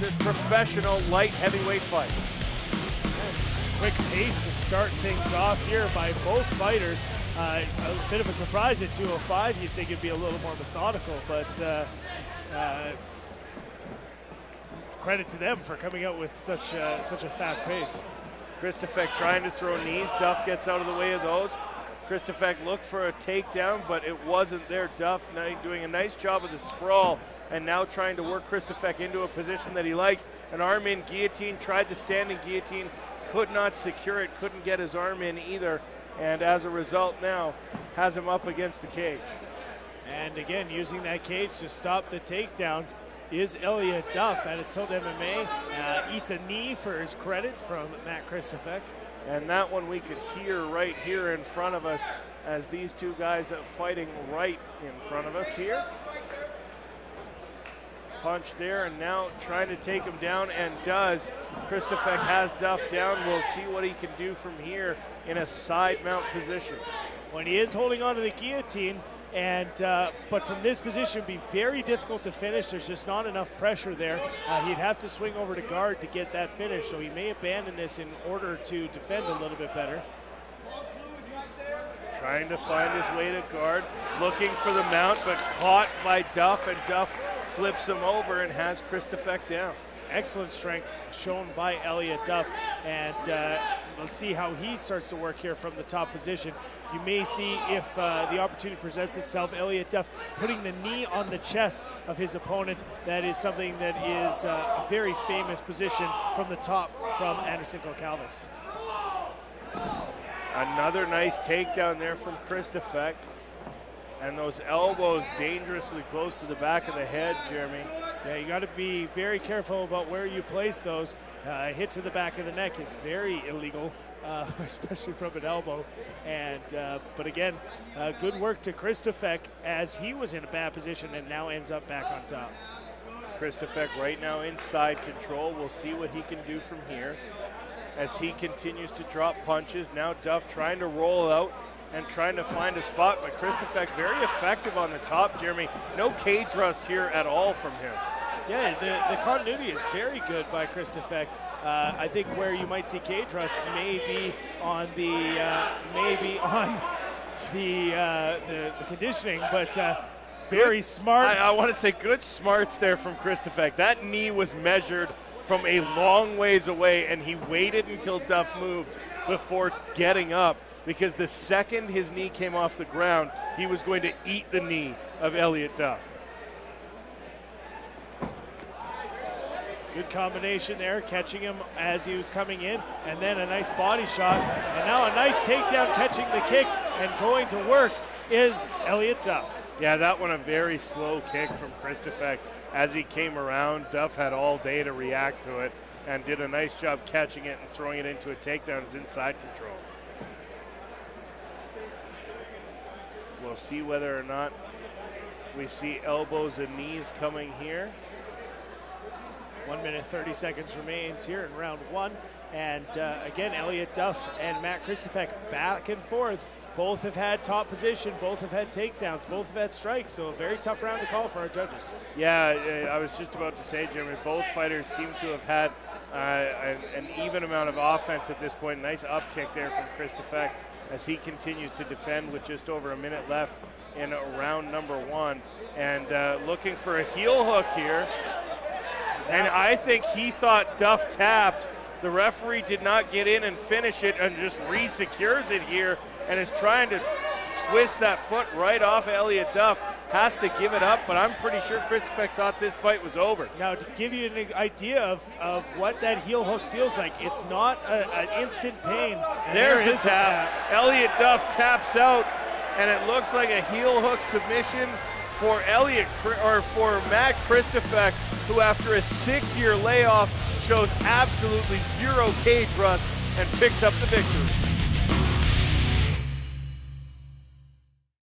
this professional light heavyweight fight. Quick pace to start things off here by both fighters. A bit of a surprise at 205. You'd think it'd be a little more methodical, but credit to them for coming out with such a fast pace. Kristufek trying to throw knees. Duff gets out of the way of those. Kristufek looked for a takedown, but it wasn't there. Duff doing a nice job of the sprawl, and now trying to work Kristufek into a position that he likes. An arm in guillotine, tried the standing guillotine, could not secure it, couldn't get his arm in either, and as a result now has him up against the cage. And again, using that cage to stop the takedown is Elliot Duff at Tilt MMA. Eats a knee for his credit from Matt Kristufek. And that one we could hear right here in front of us as these two guys are fighting right in front of us here. Punch there, and now trying to take him down, and does. Kristufek has Duff down. We'll see what he can do from here in a side mount position. When he is holding on to the guillotine, and but from this position it'd be very difficult to finish. There's just not enough pressure there. He'd have to swing over to guard to get that finish, so he may abandon this in order to defend a little bit better. Trying to find his way to guard, looking for the mount, but caught by Duff, and Duff flips him over and has Kristufek down. Excellent strength shown by Elliot Duff, and let's see how he starts to work here from the top position. You may see, if the opportunity presents itself, Elliot Duff putting the knee on the chest of his opponent. That is something that is a very famous position from the top from Anderson Goncalves. Another nice takedown there from Kristufek. And those elbows dangerously close to the back of the head, Jeremy. Yeah, you got to be very careful about where you place those. A hit to the back of the neck is very illegal, especially from an elbow. And but again, good work to Kristufek as he was in a bad position and now ends up back on top. Kristufek right now inside control. We'll see what he can do from here as he continues to drop punches. Now Duff trying to roll out and trying to find a spot, but Kristufek very effective on the top, Jeremy. No cage rust here at all from him. Yeah, the continuity is very good by Kristufek. I think where you might see cage rust may be on the conditioning, but very smart. I want to say good smarts there from Kristufek. That knee was measured from a long ways away, and he waited until Duff moved before getting up, because the second his knee came off the ground, he was going to eat the knee of Elliot Duff. Good combination there, catching him as he was coming in, and then a nice body shot, and now a nice takedown, catching the kick, and going to work is Elliot Duff. Yeah, that one a very slow kick from Kristufek. As he came around, Duff had all day to react to it and did a nice job catching it and throwing it into a takedown. His inside control. We'll see whether or not we see elbows and knees coming here. 1 minute 30 seconds remains here in round one. And again, Elliot Duff and Matt Kristufek back and forth. Both have had top position, both have had takedowns, both have had strikes, so a very tough round to call for our judges. Yeah, I was just about to say, Jeremy, both fighters seem to have had an even amount of offense at this point. Nice up kick there from Kristufek as he continues to defend with just over a minute left in round number one. And looking for a heel hook here. And I think he thought Duff tapped. The referee did not get in and finish it and just re-secures it here and is trying to twist that foot right off Elliot Duff. Has to give it up, but I'm pretty sure Kristufek thought this fight was over. Now, to give you an idea of what that heel hook feels like, it's not an instant pain. And there's the tap. Elliot Duff taps out, and it looks like a heel hook submission for Matt Kristufek, who after a 6-year layoff shows absolutely zero cage rust and picks up the victory.